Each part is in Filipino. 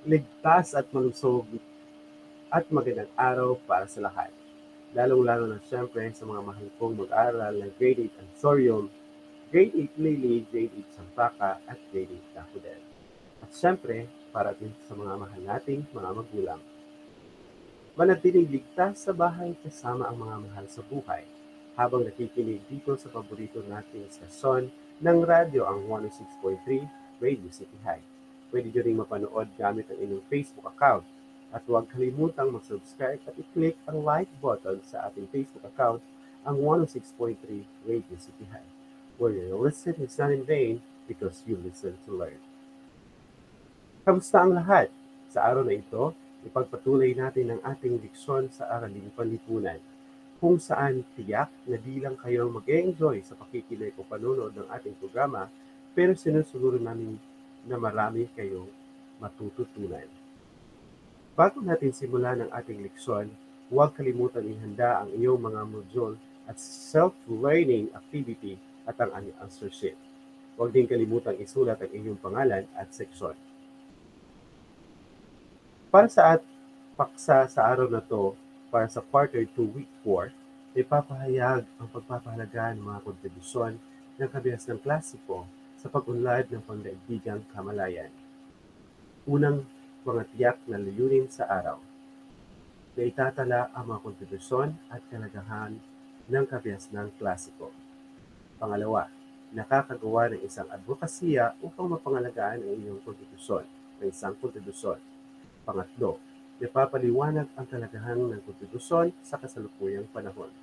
Ligtas at malusog at magandang araw para sa lahat. Lalong-lalo na siyempre sa mga mahal kong mag-aral ng Grade 8 Ansorium, Grade 8 Lily, Grade 8 Sampaka at Grade 8 Dakudel. At siyempre, para din sa mga mahal nating mga magulang. Manatiling ligtas sa bahay kasama ang mga mahal sa buhay habang nakikinig dito sa paborito nating stasyon ng radyo ang 106.3 Radio City High. Pwede nyo rin mapanood gamit ang inyong Facebook account at huwag kalimutang mag-subscribe at i-click ang like button sa ating Facebook account ang 106.3 Radio City High, where your listen is not in vain because you listen to learn. Kamusta ang lahat? Sa araw na ito, ipagpatuloy natin ang ating leksyon sa Araling Panlipunan, kung saan tiyak na di lang kayo mag-enjoy sa pakikinig o panonood ng ating programa, pero sinusiguro namin na marami kayong matututunan. Bago natin simulan ang ating leksyon, huwag kalimutan ihanda ang iyong mga module at self-learning activity at ang answer sheet. Huwag din kalimutan isulat ang inyong pangalan at seksyon. Para sa paksa sa araw na to, para sa quarter 2 week 4, ipapahayag ang pagpapahalaga ng mga kontribusyon ng kabihas ng klasiko sa pag-unlad ng pangdaigdigang kamalayan. Unang mga tiyak na layunin sa araw. Naitatala ang mga kontribusyon at kalagahan ng kabihas ng klasiko. Pangalawa, nakakagawa ng isang advokasya upang mapangalagaan ang inyong kontribusyon ng isang kontribusyon. Pangatlo, napapaliwanag ang kalagahan ng kontribusyon sa kasalukuyang panahon.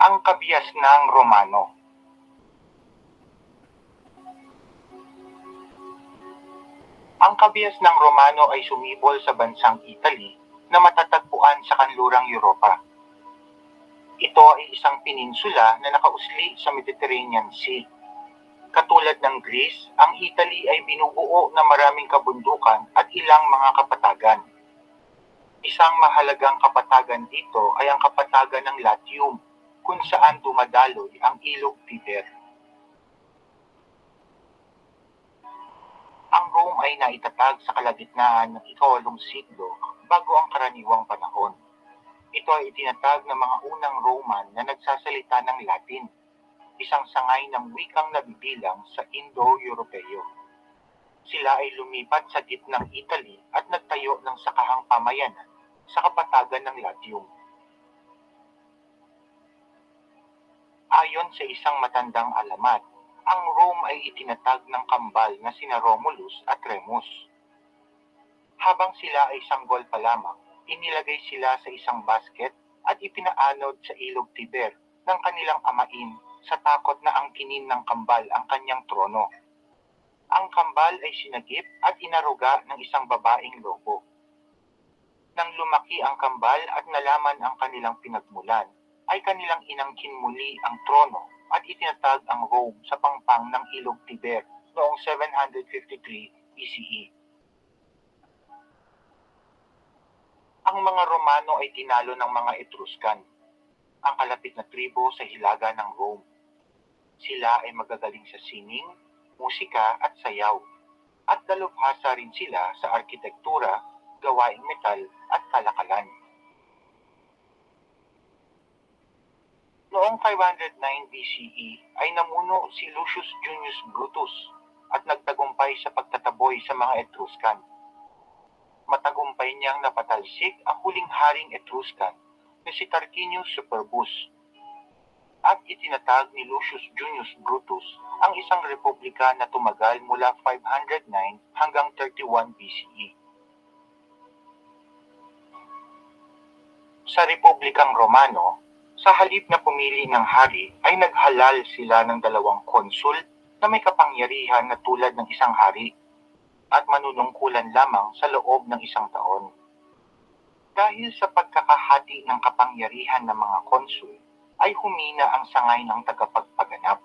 Ang kabias ng Romano. Ang kabias ng Romano ay sumibol sa bansang Italy na matatagpuan sa kanlurang Europa. Ito ay isang peninsula na nakausli sa Mediterranean Sea. Katulad ng Greece, ang Italy ay binubuo ng maraming kabundukan at ilang mga kapatagan. Isang mahalagang kapatagan dito ay ang kapatagan ng Latium, kung saan dumadaloy ang ilog Tiber. Ang Rome ay naitatag sa kalagitnaan ng ika-8 siglo bago ang karaniwang panahon. Ito ay itinatag ng mga unang Roman na nagsasalita ng Latin, isang sangay ng wikang nabibilang sa Indo-Europeo. Sila ay lumipat sa gitnang Italy at nagtayo ng sakahang pamayanan sa kapatagan ng Latium. Ayon sa isang matandang alamat, ang Rome ay itinatag ng kambal na sina Romulus at Remus. Habang sila ay sanggol pa lamang, inilagay sila sa isang basket at ipinaanod sa ilog Tiber ng kanilang amain sa takot na angkinin ng kambal ang kanyang trono. Ang kambal ay sinagip at inaruga ng isang babaeng lobo. Nang lumaki ang kambal at nalaman ang kanilang pinagmulan, ay kanilang inangkin muli ang trono at itinatag ang Rome sa pangpang ng ilog Tiber noong 753 BCE. Ang mga Romano ay tinalo ng mga Etruscan, ang kalapit na tribo sa hilaga ng Rome. Sila ay magagaling sa sining, musika at sayaw, at dalubhasa rin sila sa arkitektura, gawaing metal at kalakalan. Noong 509 BCE ay namuno si Lucius Junius Brutus at nagtagumpay sa pagtataboy sa mga Etruscan. Matagumpay niyang napatalsik ang huling haring Etruscan na si Tarquinius Superbus, at itinatag ni Lucius Junius Brutus ang isang republika na tumagal mula 509 hanggang 31 BCE. Sa Republikang Romano, sa halip na pumili ng hari ay naghalal sila ng 2 konsul na may kapangyarihan na tulad ng isang hari at manunungkulan lamang sa loob ng 1 taon. Dahil sa pagkakahati ng kapangyarihan ng mga konsul, ay humina ang sangay ng tagapagpaganap.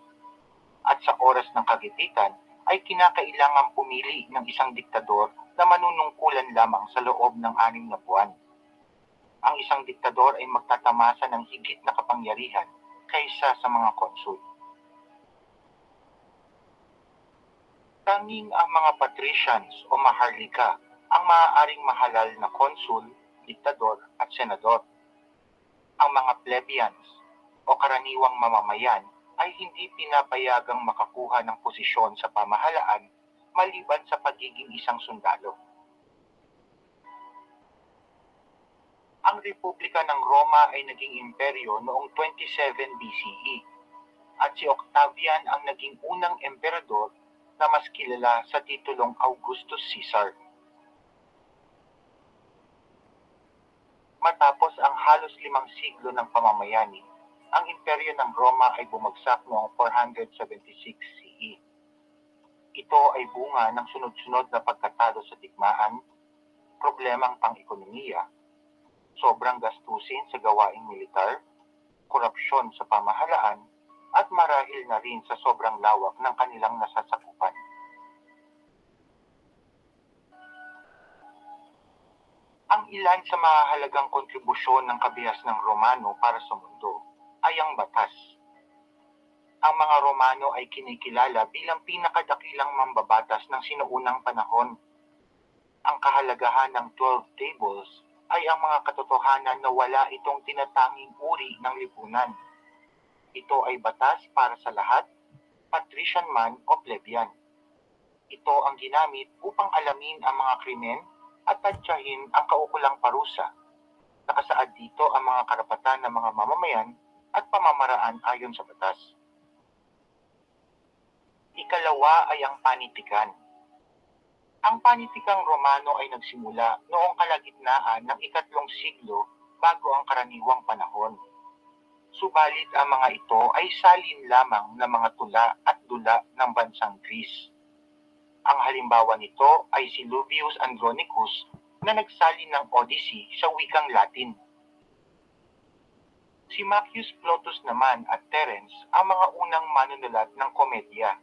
At sa oras ng kagipitan, ay kinakailangang pumili ng isang diktador na manunungkulan lamang sa loob ng 6 na buwan. Ang isang diktador ay magtatamasa ng higit na kapangyarihan kaysa sa mga konsul. Tanging ang mga patricians o maharlika ang maaaring mahalal na konsul, diktador at senador. Ang mga plebeians o karaniwang mamamayan ay hindi pinapayagang makakuha ng posisyon sa pamahalaan maliban sa pagiging isang sundalo. Ang Republika ng Roma ay naging imperyo noong 27 BCE at si Octavian ang naging unang emperador na mas kilala sa titulong Augustus Caesar. Matapos ang halos 5 siglo ng pamamayani, ang imperyo ng Roma ay bumagsak noong 476 CE. Ito ay bunga ng sunod-sunod na pagkatalo sa digmaan, problemang pang-ekonomiya, sobrang gastusin sa gawaing militar, korupsyon sa pamahalaan, at marahil na rin sa sobrang lawak ng kanilang nasasakupan. Ang ilan sa mahalagang kontribusyon ng kabihas ng Romano para sa mundo ay ang batas. Ang mga Romano ay kinikilala bilang pinakadakilang mambabatas ng sinuunang panahon. Ang kahalagahan ng 12 tables ay ang mga katotohanan na wala itong tinatanging uri ng lipunan. Ito ay batas para sa lahat, patrician man o plebeian. Ito ang ginamit upang alamin ang mga krimen at tadyahin ang kaukulang parusa. Nakasaad dito ang mga karapatan ng mga mamamayan at pamamaraan ayon sa batas. Ikalawa ay ang panitikan. Ang panitikang Romano ay nagsimula noong kalagitnaan ng 3 siglo bago ang karaniwang panahon. Subalit ang mga ito ay salin lamang ng mga tula at dula ng bansang Greece. Ang halimbawa nito ay si Luvius Andronicus na nagsalin ng Odyssey sa wikang Latin. Si Macius Plautus naman at Terence ang mga unang manunulat ng komedya.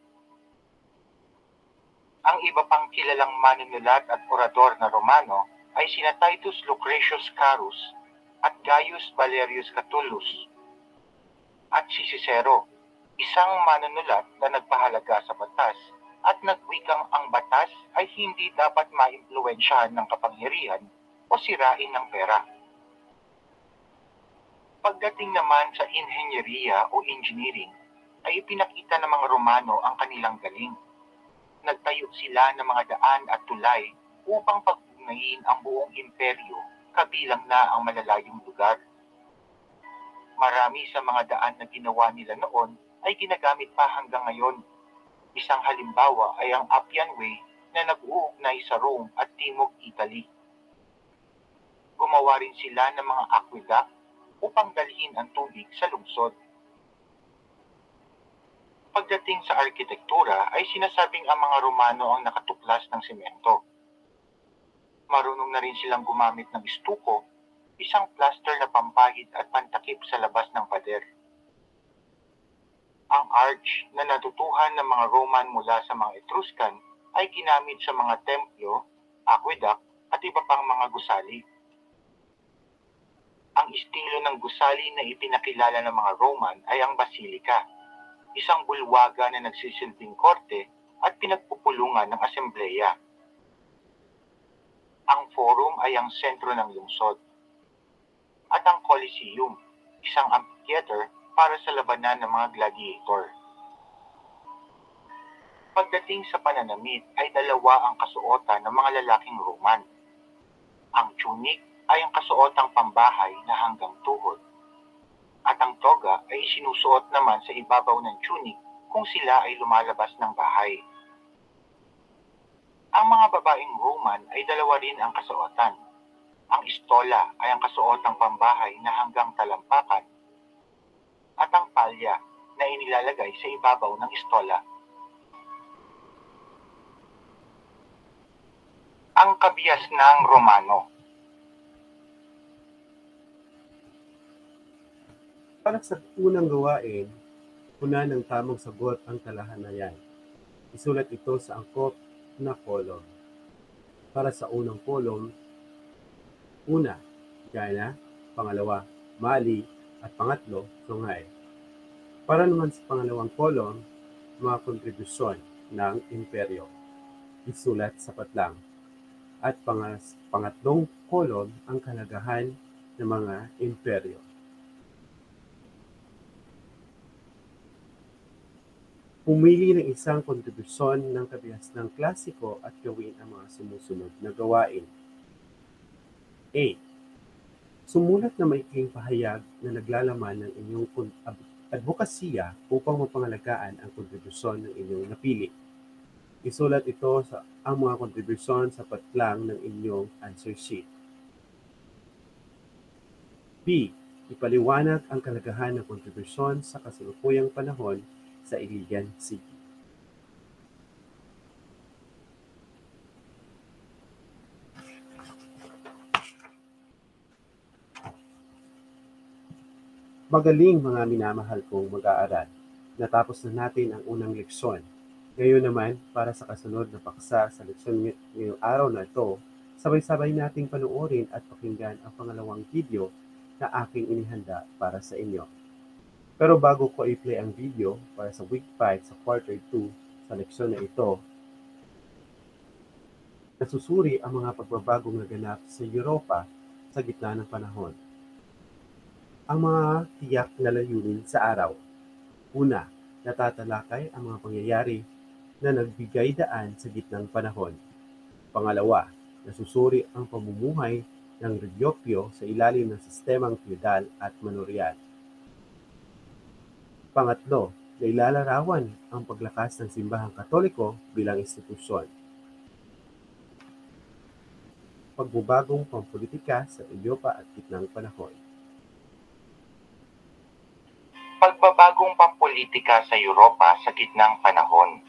Ang iba pang kilalang manunulat at orador na Romano ay sina Titus Lucretius Carus at Gaius Valerius Catullus. At si Cicero, isang manunulat na nagpahalaga sa batas at nagwikang ang batas ay hindi dapat maimpluwensyahan ng kapangyarihan o sirain ng pera. Pagdating naman sa inhenyeriya o engineering, ay ipinakita ng mga Romano ang kanilang galing. Nagtayo sila ng mga daan at tulay upang pagugnayin ang buong imperyo, kabilang na ang malalayong lugar. Marami sa mga daan na ginawa nila noon ay ginagamit pa hanggang ngayon. Isang halimbawa ay ang Appian Way na nag-uugnay sa Rome at Timog Italy. Gumawa rin sila ng mga aqueduct upang dalhin ang tubig sa lungsod. Pagdating sa arkitektura ay sinasabing ang mga Romano ang nakatuklas ng semento. Marunong na rin silang gumamit ng estuko, isang plaster na pampahid at pantakip sa labas ng pader. Ang arch na natutuhan ng mga Roman mula sa mga Etruscan ay ginamit sa mga templo, aqueduct at iba pang mga gusali. Ang estilo ng gusali na ipinakilala ng mga Roman ay ang basilika, isang bulwaga na nagsisilbing korte at pinagpupulungan ng asembleya. Ang forum ay ang sentro ng lungsod. At ang Colosseum, isang amphitheater para sa labanan ng mga gladiator. Pagdating sa pananamit ay dalawa ang kasuotan ng mga lalaking Roman. Ang tunic ay ang kasuotang pambahay na hanggang tuhod. At ang toga ay sinusuot naman sa ibabaw ng tunic kung sila ay lumalabas ng bahay. Ang mga babaeng Roman ay dalawa rin ang kasuotan. Ang stola ay ang kasuotang pambahay na hanggang talampakan at ang palya na inilalagay sa ibabaw ng stola. Ang kabias ng Romano. Para sa unang gawain, una ng tamang sagot ang talahanayan. Isulat ito sa angkop na kolon. Para sa unang kolon, una, China, pangalawa, Mali, at pangatlo, Songhai. Para naman sa pangalawang kolon, mga kontribusyon ng imperyo. Isulat sa patlang. At pangatlong kolon, ang kalagahan ng mga imperyo. Pumili ng isang kontribusyon ng kabihasnang klasiko at gawin ang mga sumusunod na gawain. A. Sumulat na maikling pahayag na naglalaman ng inyong advokasya upang mapangalagaan ang kontribusyon ng inyong napili. Isulat ito sa ang mga kontribusyon sa patlang ng inyong answer sheet. B. Ipaliwanag ang kalagahan ng kontribusyon sa kasalukuyang panahon sa Iligan City. Magaling mga minamahal kong mag-aaral. Natapos na natin ang unang leksyon. Ngayon naman, para sa kasunod na paksa sa leksyon ngayong araw na ito, sabay-sabay nating panoorin at pakinggan ang pangalawang video na aking inihanda para sa inyo. Pero bago ko i-play ang video para sa week 5 sa quarter 2 sa leksyon na ito, nasusuri ang mga pagbabagong naganap sa Europa sa gitna ng panahon. Ang mga tiyak na layunin sa araw. Una, natatalakay ang mga pangyayari na nagbigay daan sa gitnang panahon. Pangalawa, nasusuri ang pamumuhay ng Ryokyo sa ilalim ng sistemang feudal at manorial. Pangatlo, nailalarawan ang paglakas ng simbahang Katoliko bilang institusyon. Pagbabagong pampolitika sa Europa at gitnang panahon. Pagbabagong pampolitika sa Europa sa gitnang panahon.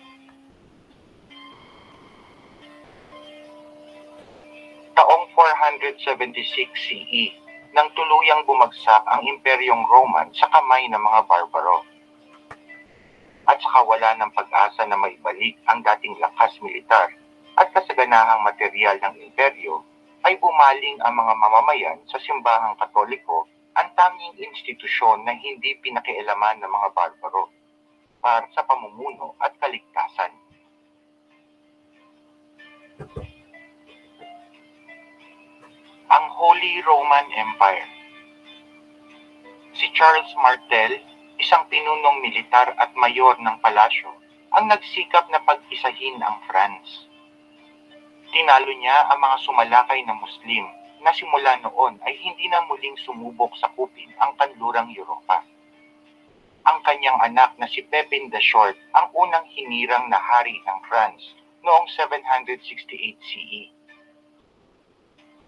Taong 476 CE, nang tuluyang bumagsak ang Imperyong Roman sa kamay ng mga barbaro. At saka wala ng pag-asa na maibalik ang dating lakas militar at kasaganahang material ng imperyo, ay bumaling ang mga mamamayan sa simbahang Katoliko, ang tanging institusyon na hindi pinakialaman ng mga barbaro para sa pamumuno at kaligtasan. Ang Holy Roman Empire. Si Charles Martel, isang pinunong militar at mayor ng palasyo, ang nagsikap na pag-isahin ang France. Tinalo niya ang mga sumalakay na Muslim na simula noon ay hindi na muling sumubok sakupin ang kanlurang Europa. Ang kanyang anak na si Pepin the Short ang unang hinirang na hari ng France noong 768 CE.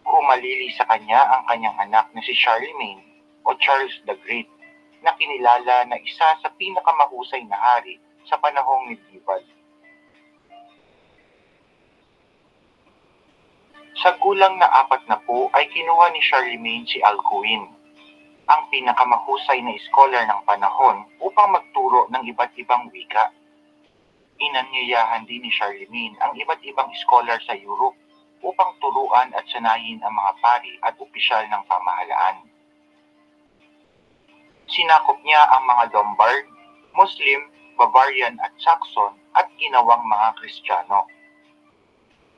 Humalili sa kanya ang kanyang anak na si Charlemagne o Charles the Great, na kinilala na isa sa pinakamahusay na hari sa panahong medieval. Sa gulang na 40 ay kinuha ni Charlemagne si Alcuin, ang pinakamahusay na scholar ng panahon, upang magturo ng iba't ibang wika. Inanyayahan din ni Charlemagne ang iba't ibang scholar sa Europe upang turuan at sanayin ang mga pari at opisyal ng pamahalaan. Sinakop niya ang mga Lombard, Muslim, Bavarian at Saxon at ginawang mga Kristiyano.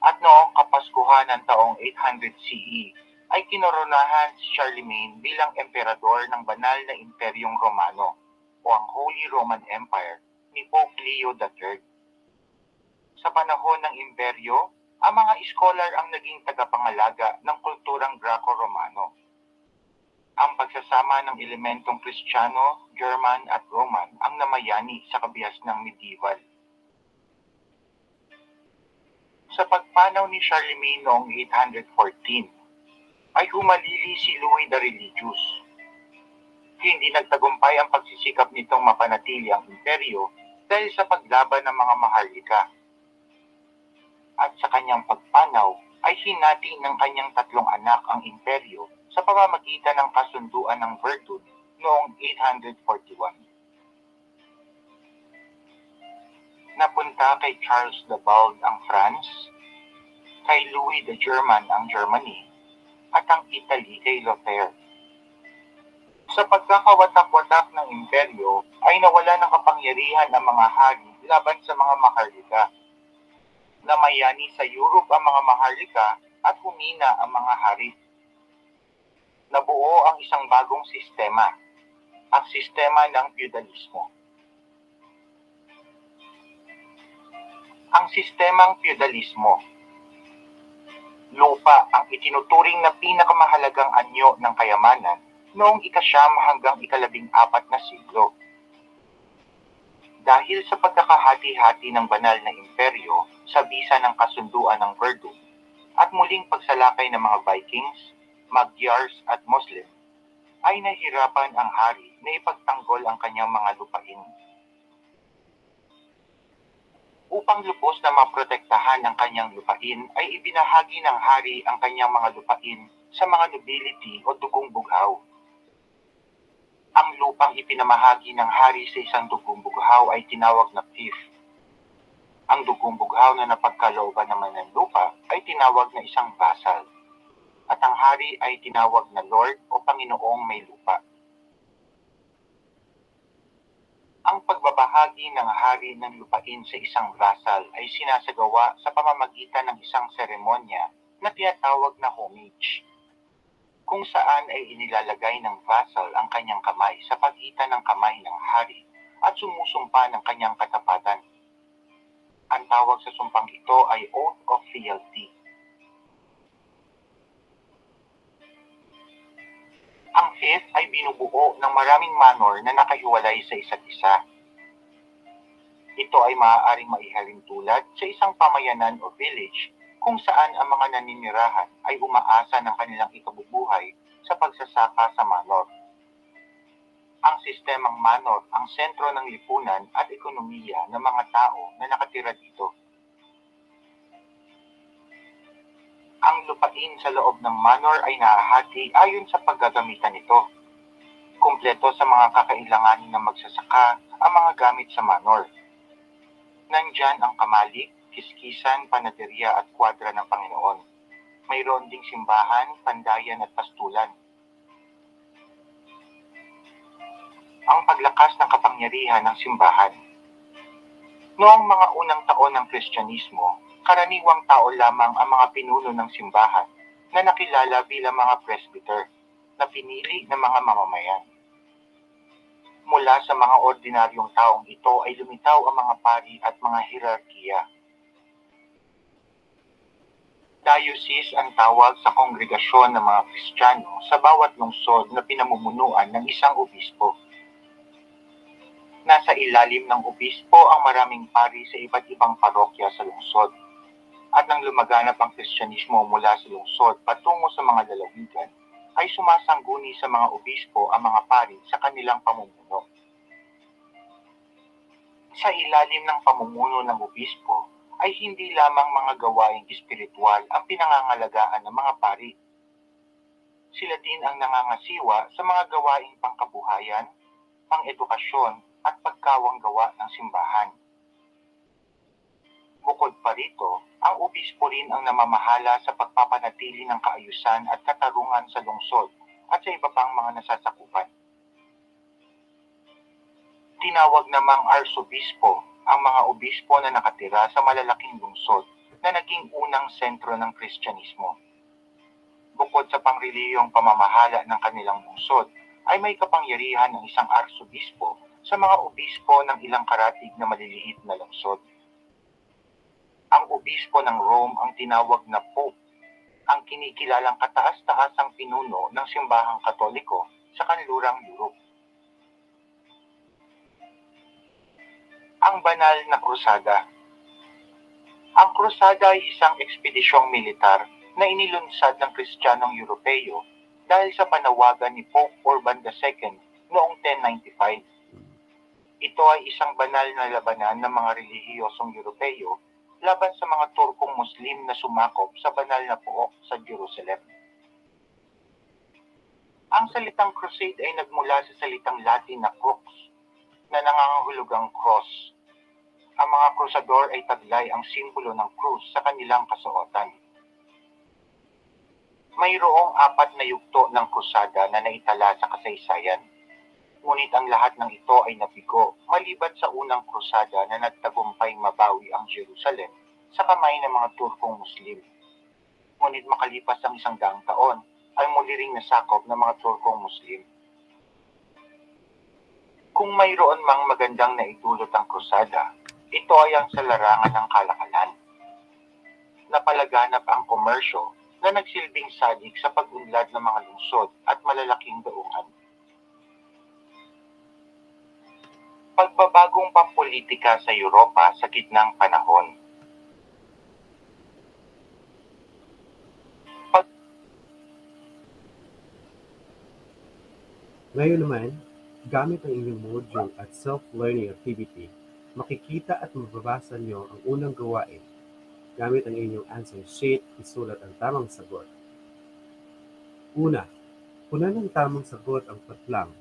At noong Kapaskuhan ng taong 800 CE, ay kinoronahan si Charlemagne bilang emperador ng banal na Imperyong Romano o ang Holy Roman Empire ni Pope Leo III. Sa panahon ng imperyo, ang mga scholar ang naging tagapangalaga ng kulturang Graco-Romano. Ang pagsasama ng elementong Kristiyano, German at Roman ang namayani sa kabihasnang medieval. Sa pagpanaw ni Charlemagne noong 814, ay humalili si Louis the Religious. Hindi nagtagumpay ang pagsisikap nitong mapanatili ang imperyo dahil sa paglaban ng mga maharlika. At sa kanyang pagpanaw ay hinati ng kanyang 3 anak ang imperyo sa pamamagitan ng kasunduan ng Verdun noong 841. Napunta kay Charles the Bald ang France, kay Louis the German ang Germany, at ang Italy kay Lothair. Sa pagkakawatak-watak ng imperyo ay nawala ng kapangyarihan ang mga hari laban sa mga Maharlika. Namayani sa Europe ang mga Maharlika at humina ang mga hari. Nabuo ang isang bagong sistema, ang sistema ng feudalismo. Ang sistemang feudalismo. Lupa ang itinuturing na pinakamahalagang anyo ng kayamanan noong ika-9 hanggang ika-14 na siglo. Dahil sa pagkakahati-hati ng banal na imperyo sa bisa ng kasunduan ng Verdun at muling pagsalakay ng mga Vikings, Magyars at Muslim, ay nahirapan ang hari na ipagtanggol ang kanyang mga lupain. Upang lubos na maprotektahan ang kanyang lupain ay ibinahagi ng hari ang kanyang mga lupain sa mga nobility o dugong bughaw. Ang lupang ipinamahagi ng hari sa isang dugong bughaw ay tinawag na fief. Ang dugong bughaw na napagkalooban naman ng lupa ay tinawag na isang vassal. At ang hari ay tinawag na lord o Panginoong may lupa. Ang pagbabahagi ng hari ng lupain sa isang vassal ay sinasagawa sa pamamagitan ng isang seremonya na tinatawag na homage, kung saan ay inilalagay ng vassal ang kanyang kamay sa pagitan ng kamay ng hari at sumusumpa ng kanyang katapatan. Ang tawag sa sumpang ito ay oath of fealty. Ang fief ay binubuo ng maraming manor na nakahiwalay sa isa't isa. Ito ay maaaring maihalin tulad sa isang pamayanan o village kung saan ang mga naninirahan ay umaasa ng kanilang ikabubuhay sa pagsasaka sa manor. Ang sistemang manor ang sentro ng lipunan at ekonomiya ng mga tao na nakatira dito. Ang lupain sa loob ng manor ay nahahati ayon sa paggagamitan nito. Kumpleto sa mga kakailanganin ng magsasaka ang mga gamit sa manor. Nandyan ang kamalik, kiskisan, panaderya at kwadra ng Panginoon. Mayroon ding simbahan, pandayan at pastulan. Ang paglakas ng kapangyarihan ng simbahan. Noong mga unang taon ng Kristyanismo, karaniwang tao lamang ang mga pinuno ng simbahan na nakilala bilang mga presbyter na pinili ng mga mamamayan. Mula sa mga ordinaryong taong ito ay lumitaw ang mga pari at mga hierarkiya. Diocese ang tawag sa kongregasyon ng mga Kristiyano sa bawat lungsod na pinamumunuan ng isang obispo. Nasa ilalim ng obispo ang maraming pari sa iba't ibang parokya sa lungsod. At nang lumaganap ang Kristyanismo mula sa lungsod patungo sa mga lalawigan, ay sumasangguni sa mga obispo ang mga pari sa kanilang pamumuno. Sa ilalim ng pamumuno ng obispo, ay hindi lamang mga gawaing espiritual ang pinangangalagaan ng mga pari. Sila din ang nangangasiwa sa mga gawaing pangkabuhayan, pang-edukasyon at pagkawanggawa ng simbahan. Bukod pa rito, ang obispo rin ang namamahala sa pagpapanatili ng kaayusan at katarungan sa lungsod at sa iba pang mga nasasakupan. Tinawag namang arsobispo ang mga obispo na nakatira sa malalaking lungsod na naging unang sentro ng Kristyanismo. Bukod sa pangreliyong pamamahala ng kanilang lungsod, ay may kapangyarihan ng isang arsobispo sa mga obispo ng ilang karatig na maliliit na lungsod. Ang obispo ng Rome ang tinawag na Pope, ang kinikilalang kataas-taasang pinuno ng simbahang Katoliko sa kanlurang Europe. Ang banal na krusada. Ang krusada ay isang ekspedisyong militar na inilunsad ng Kristiyanong Europeo dahil sa panawagan ni Pope Urban II noong 1095. Ito ay isang banal na labanan ng mga relihiyosong Europeo laban sa mga Turkong Muslim na sumakop sa banal na pook sa Jerusalem. Ang salitang crusade ay nagmula sa salitang Latin na crux, na nangangahulugang cross. Ang mga krusador ay taglay ang simbolo ng krus sa kanilang kasuotan. Mayroong 4 na yugto ng krusada na naitala sa kasaysayan. Ngunit ang lahat ng ito ay nabigo maliban sa unang krusada na nagtagumpay mabawi ang Jerusalem sa kamay ng mga Turkong Muslim. Ngunit makalipas ang 100 taon, ay muli ring nasakop ng mga Turkong Muslim. Kung mayroon mang magandang naidulot ang krusada, ito ay ang sa larangan ng kalakalan. Napalaganap ang komersyo na nagsilbing sadik sa pag-unlad ng mga lungsod at malalaking daungan. Pagbabagong pampolitika sa Europa sa gitnang panahon. Ngayon naman, gamit ang inyong module at self-learning activity, makikita at mababasa nyo ang unang gawain. Gamit ang inyong answer sheet, isulat ang tamang sagot. Una, punan ng tamang sagot ang patlang.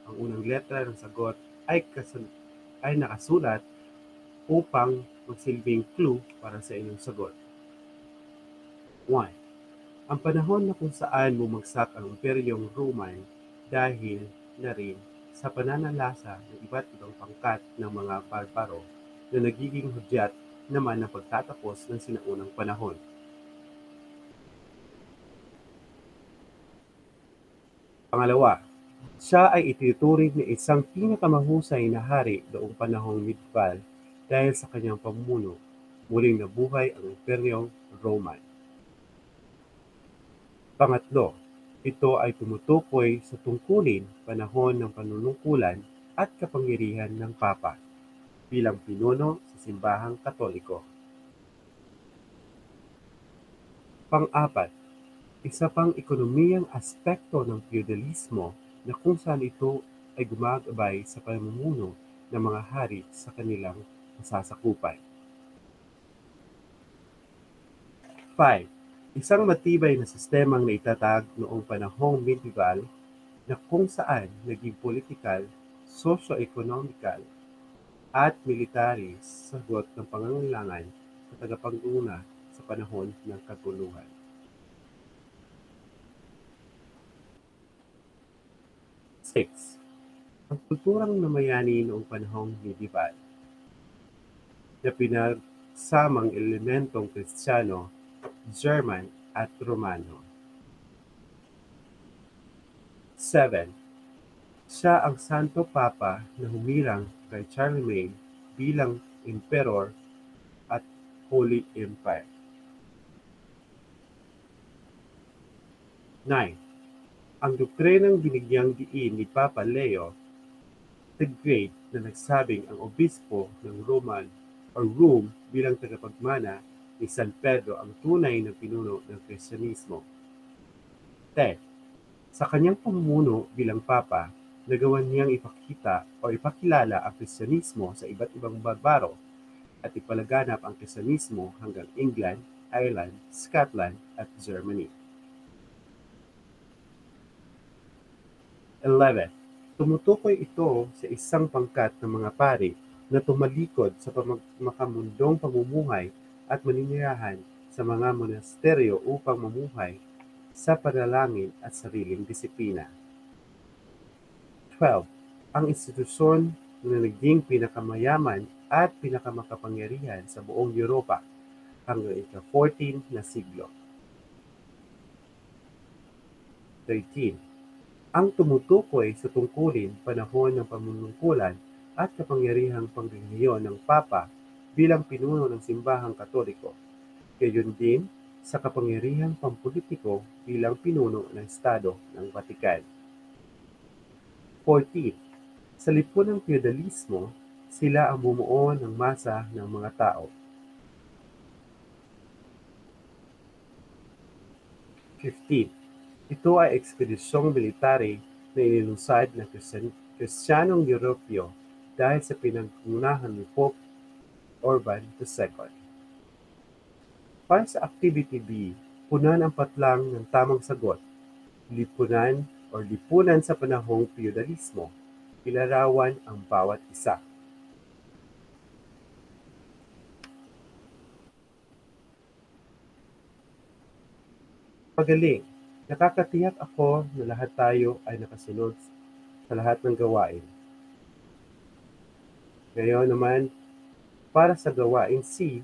Ang unang letra ng sagot ay nakasulat upang magsilbing clue para sa inyong sagot. 1. Ang panahon na kung saan bumagsak ang Imperyong Roman dahil na rin sa pananalasa ng iba't ibang pangkat ng mga barbaro na nagiging hudyat naman ng pagtatapos ng sinaunang panahon. Pangalawa, siya ay itinuturing na isang pinakamahusay na hari noong panahong medieval dahil sa kanyang pamumuno, muling nabuhay ang Imperyong Roman. Pangatlo, ito ay tumutukoy sa tungkulin panahon ng panunungkulan at kapangyarihan ng Papa bilang pinuno sa simbahang Katoliko. Pang-apat, isa pang ekonomiyang aspekto ng feudalismo na kung saan ito ay gumagabay sa pamumuno ng mga hari sa kanilang masasakupan. 5. Isang matibay na sistemang naitatag noong panahong medieval na kung saan naging politikal, socio-economical, at military sagot ng pangangailangan sa tagapanguna sa panahon ng kaguluhan. 6. Ang kulturang namayani noong panahong medieval na pinagsamang elementong Kristiyano, German at Romano. 7. Siya ang Santo Papa na humirang kay Charlemagne bilang Emperor at Holy Empire. 9. Ang doktrinang binigyang diin ni Papa Leo the Great na nagsabing ang obispo ng Rome bilang tagapagmana ni San Pedro ang tunay na pinuno ng Kristyanismo. 10. Sa kanyang pamumuno bilang Papa, nagawa niyang ipakita o ipakilala ang Kristyanismo sa iba't ibang barbaro at ipalaganap ang Kristyanismo hanggang England, Ireland, Scotland at Germany. 11. Tumutukoy ito sa isang pangkat ng mga pari na tumalikod sa makamundong pamumuhay at maninirahan sa mga monasteryo upang mamuhay sa panalangin at sariling disiplina. 12. Ang institusyon na naging pinakamayaman at pinakamakapangyarihan sa buong Europa hanggang ika-14 na siglo. 13. Ang tumutukoy sa tungkulin panahon ng pamunungkulan at kapangyarihang pangrelihiyon ng Papa bilang pinuno ng simbahang Katoliko, gayon din sa kapangyarihang pampolitiko bilang pinuno ng Estado ng Vatican. 14. Sa lipunan ng feudalismo, sila ang bumuo ng masa ng mga tao. 15. Ito ay ekspedisyong military na inilusad ng Kristyanong Europeo dahil sa pinangunahan ni Pope Urban II. Para sa Activity B, punan ang patlang ng tamang sagot. Lipunan sa panahong feudalismo. Ilarawan ang bawat isa. Pagaling, nakakatiyak ako na lahat tayo ay nakasunod sa lahat ng gawain. Ngayon naman, para sa gawain C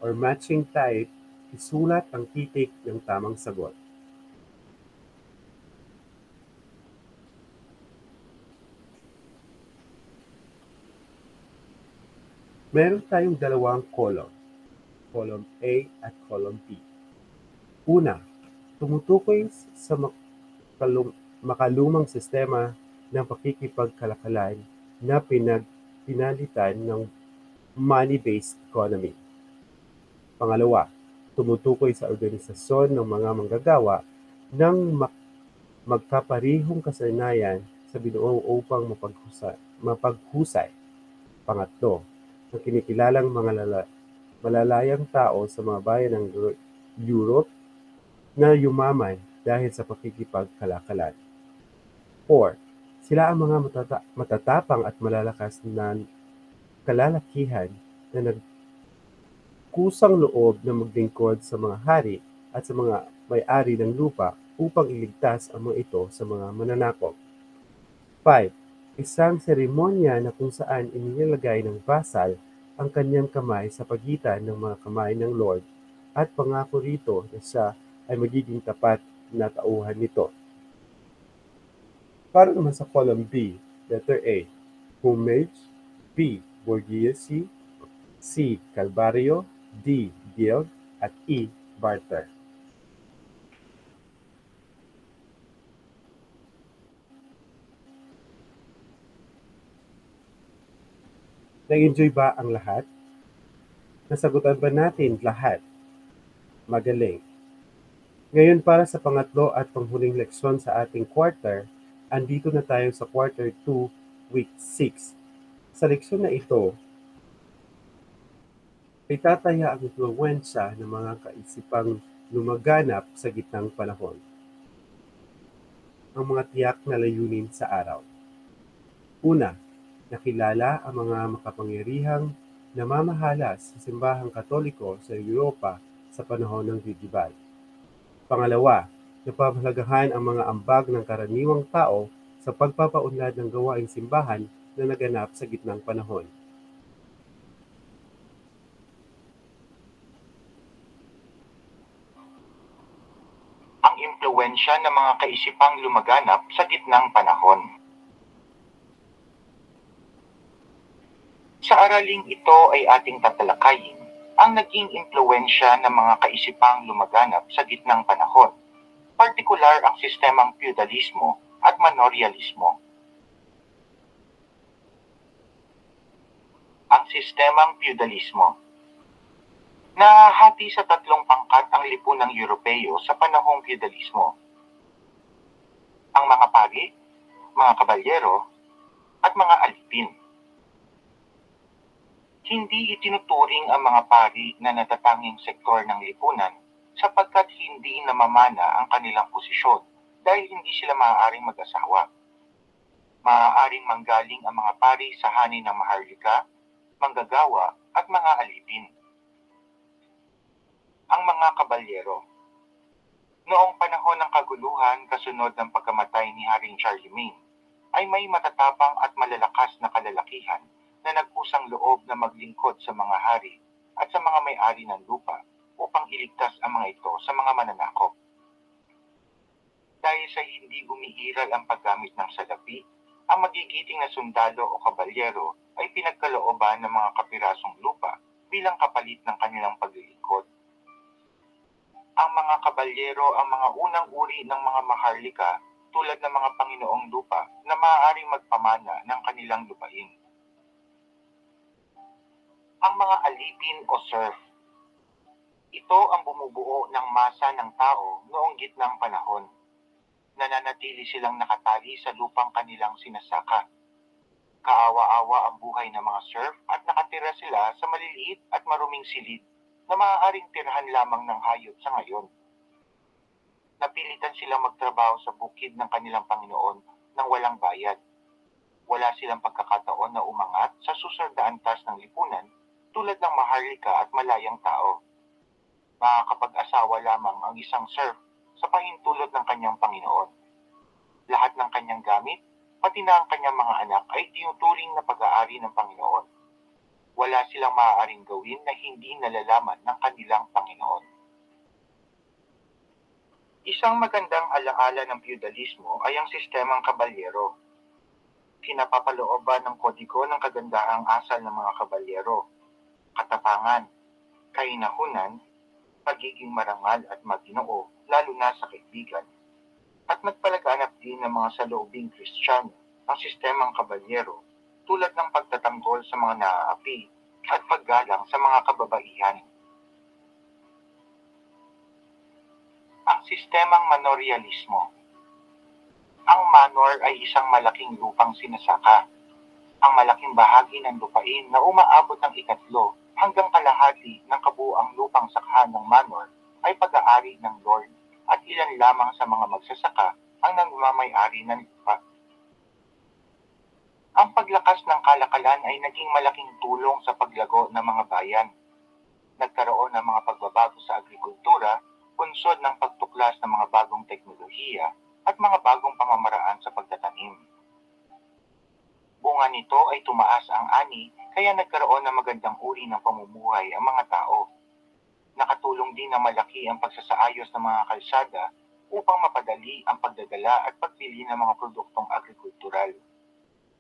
or matching type, isulat ang titik ng tamang sagot. Meron tayong dalawang column A at column B. Una, tumutukoy sa makalumang sistema ng pakikipagkalakalan na pinalitan ng money-based economy. Pangalawa, tumutukoy sa organisasyon ng mga manggagawa ng magkaparihong kasanayan sa binuo upang mapaghusay. Pangatlo, ang kinikilalang mga malalayang tao sa mga bayan ng Europe na yumaman dahil sa pakikipagkalakalan. 4. Sila ang mga matatapang at malalakas na kalalakihan na nagkusang loob na maglingkod sa mga hari at sa mga may-ari ng lupa upang iligtas ang mga ito sa mga mananakop. 5. Isang seremonya na kung saan inilalagay ng vasal ang kanyang kamay sa pagitan ng mga kamay ng Lord at pangako rito na siya ay magiging tapat na tauhan nito. Para naman sa column B, letter A, homage, B, bourgeoisie, C, calvario, D, guild, at E, barter. Nag-enjoy ba ang lahat? Nasagutan ba natin lahat? Magaling! Ngayon para sa pangatlo at panghuling leksyon sa ating quarter, andito na tayo sa quarter 2, week 6. Sa leksyon na ito, ay tataya ang impluwensya ng mga kaisipang lumaganap sa gitnang panahon. Ang mga tiyak na layunin sa araw. Una, nakilala ang mga makapangyarihang namamahala sa simbahang Katoliko sa Europa sa panahon ng Didibal. Pangalawa, napapahalagahan ang mga ambag ng karaniwang tao sa pagpapaunlad ng gawaing simbahan na naganap sa gitnang panahon. Ang impluwensya ng mga kaisipang lumaganap sa gitnang panahon. Sa araling ito ay ating tatalakayin ang naging impluwensya ng mga kaisipang lumaganap sa gitnang panahon, partikular ang sistemang feudalismo at manorialismo. Ang sistemang feudalismo. Nahahati sa tatlong pangkat ang lipunang Europeo sa panahong feudalismo. Ang mga pari, mga kabalyero, at mga alipin. Hindi itinuturing ang mga pari na natatanging sektor ng lipunan sapagkat hindi namamana ang kanilang posisyon dahil hindi sila maaaring mag-asawa. Maaaring manggaling ang mga pari sa hani ng maharlika, manggagawa at mga alipin. Ang mga kabalyero. Noong panahon ng kaguluhan kasunod ng pagkamatay ni Haring Charlemagne, ay may matatapang at malalakas na kalalakihan na nagpusang loob na maglingkod sa mga hari at sa mga may-ari ng lupa upang iligtas ang mga ito sa mga mananakop. Dahil sa hindi umiiral ang paggamit ng salapi, ang magigiting na sundalo o kabalyero ay pinagkalooban ng mga kapirasong lupa bilang kapalit ng kanilang paglilingkod. Ang mga kabalyero ang mga unang uri ng mga maharlika tulad ng mga Panginoong lupa na maaaring magpamana ng kanilang lupain. Ang mga alipin o serf. Ito ang bumubuo ng masa ng tao noong gitnang panahon. Nananatili silang nakatali sa lupang kanilang sinasaka. Kaawa-awa ang buhay ng mga serf at nakatira sila sa maliliit at maruming silid na maaaring tirhan lamang ng hayop sa ngayon. Napilitan silang magtrabaho sa bukid ng kanilang Panginoon nang walang bayad. Wala silang pagkakataon na umangat sa susunod na antas ng lipunan tulad ng maharlika at malayang tao. Makakapag-asawa lamang ang isang serf sa pahintulot ng kanyang Panginoon. Lahat ng kanyang gamit, pati na ang kanyang mga anak ay tinuturing na pag-aari ng Panginoon. Wala silang maaaring gawin na hindi nalalaman ng kanilang Panginoon. Isang magandang alaala ng feudalismo ay ang sistemang kabalyero. Kinapapalooban ng kodigo ng kagandahang asal ng mga kabalyero, katapangan, kainahunan, pagiging marangal at maginoo, lalo na sa kaibigan, at nagpalaganap din ng mga saloobing Kristiyano ang sistemang kabalyero tulad ng pagtatanggol sa mga naaapi at paggalang sa mga kababaihan. Ang sistemang manorialismo. Ang manor ay isang malaking lupang sinasaka. Ang malaking bahagi ng lupain na umaabot ng 1/3 hanggang kalahati ng kabuuang lupang sakhan ng manor ay pag-aari ng lord at ilan lamang sa mga magsasaka ang nagmamay-ari ng lupa. Ang paglakas ng kalakalan ay naging malaking tulong sa paglago ng mga bayan. Nagkaroon ng mga pagbabago sa agrikultura, bunsod ng pagtuklas ng mga bagong teknolohiya at mga bagong pamamaraan sa pagtatanim. Bunga nito ay tumaas ang ani, kaya nagkaroon ng magandang uri ng pamumuhay ang mga tao. Nakatulong din na malaki ang pagsasaayos ng mga kalsada upang mapadali ang pagdadala at pagbili ng mga produktong agrikultural.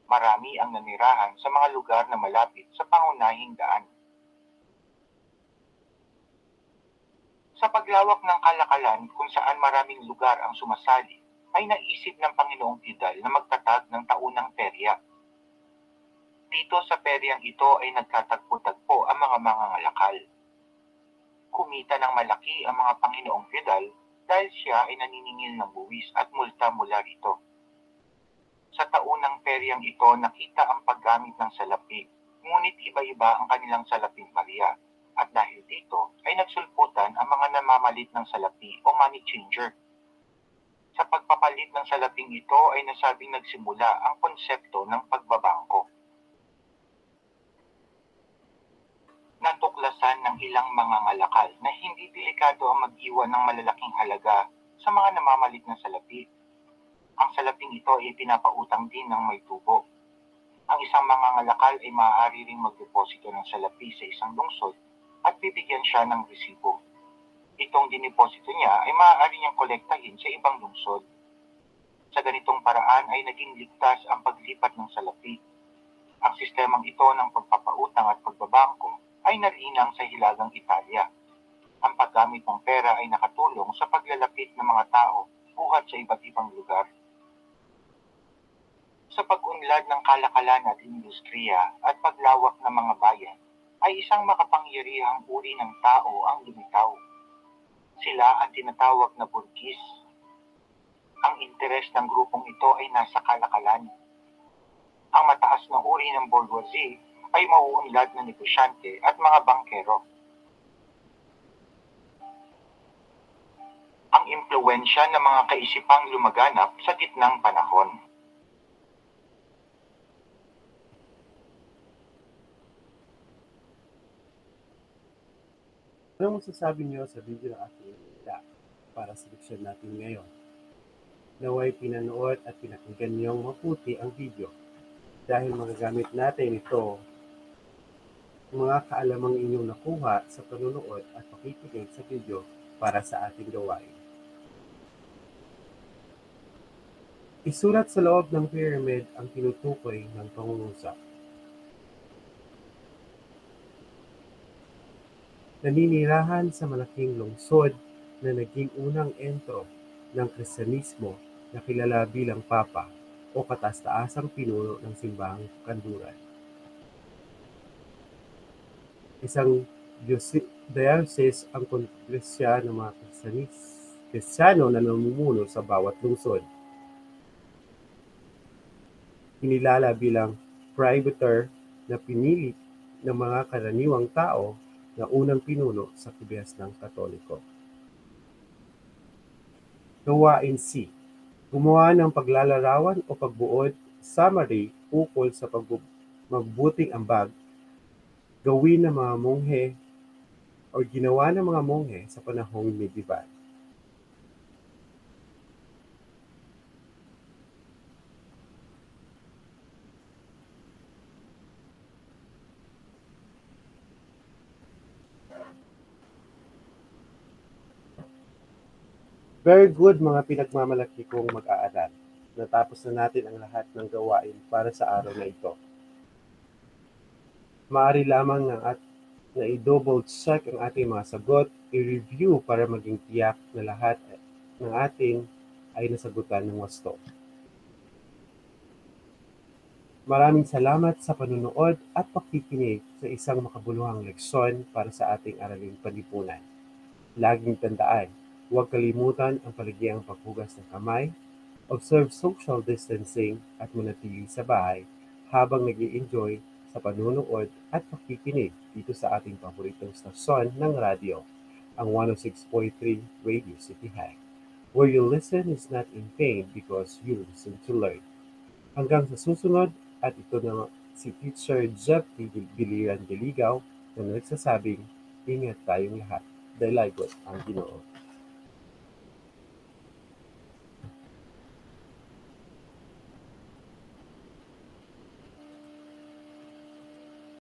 Marami ang nanirahan sa mga lugar na malapit sa pangunahing daan. Sa paglawak ng kalakalan kung saan maraming lugar ang sumasali, ay naisip ng Panginoong Tidal na magtatag ng taunang perya. Dito sa peryang ito ay nagkatagpo-tagpo ang mga mangangalakal. Kumita ng malaki ang mga Panginoong Tidal dahil siya ay naniningil ng buwis at multa mula rito. Sa taunang peryang ito nakita ang paggamit ng salapi, ngunit iba-iba ang kanilang salaping barya, at dahil dito ay nagsulputan ang mga namamalit ng salapi o money changer. Sa pagpapalit ng salaping ito ay nasabing nagsimula ang konsepto ng pagbabangko. Natuklasan ng ilang mga ngalakal na hindi delikado ang mag-iwan ng malalaking halaga sa mga namamalit ng salapi. Ang salaping ito ay pinapautang din ng may tubo. Ang isang mangangalakal ay maaari ring magdeposito ng salapi sa isang lungsod at bibigyan siya ng resibo. Itong diniposito niya ay maaari niyang kolektahin sa ibang lungsod. Sa ganitong paraan ay naging ligtas ang paglipat ng salapi. Ang sistemang ito ng pagpapautang at pagbabangko ay narinang sa Hilagang Italia. Ang paggamit ng pera ay nakatulong sa paglalapit ng mga tao buhat sa iba't ibang lugar. Sa pag-unlad ng kalakalan at industriya at paglawak ng mga bayan, ay isang makapangyarihang uri ng tao ang lumitaw. Sila ang tinatawag na burgis. Ang interes ng grupong ito ay nasa kalakalan. Ang mataas na uri ng bourgeoisie ay mauunlad na negosyante at mga bangkero. Ang impluwensya ng mga kaisipang lumaganap sa gitnang panahon. Anong masasabi niyo sa video ng ating ita para sa leksyon natin ngayon? Naway pinanood at pinakinggan niyong mabuti ang video dahil magagamit natin ito mga kaalamang inyong nakuha sa panunood at pakikinig sa video para sa ating gawain. Isulat sa loob ng pyramid ang tinutukoy ng pangungusap. Naninirahan sa malaking lungsod na naging unang entro ng Kristyanismo na kilala bilang Papa o kataas-taasang pinuno ng simbahang kanluran. Isang diocese ang kongresya ng mga Kristiyano na namumuno sa bawat lungsod. Kinilala bilang presbyter na pinili ng mga karaniwang tao na unang pinuno sa Kubiyas ng Katoliko. Gawain C. Gumawa ng paglalarawan o pagbuod summary ukol sa magbuting ambag gawin ng mga monghe o ginawa ng mga monghe sa panahong medieval. . Very good mga pinagmamalaki kong mag-aaral. Natapos na natin ang lahat ng gawain para sa araw na ito. Maaari lamang na i-double check ang ating mga sagot, i-review para maging tiyak na lahat ng ating ay nasagutan ng wasto. Maraming salamat sa panunood at pakikinig sa isang makabuluhang leksyon para sa ating araling panlipunan. Laging tandaan, huwag kalimutan ang palagiang paghugas ng kamay, observe social distancing at manatili sa bahay habang nag-i-enjoy sa panunood at pakikinig dito sa ating paboritong stasyon ng radyo, ang 106.3 Radio City High, where you listen is not in vain because you listen to learn. Hanggang sa susunod, at ito na si Teacher Jeff Biliran Deligaw na nagsasabing, ingat tayong lahat dahil lagot ang Ginoo.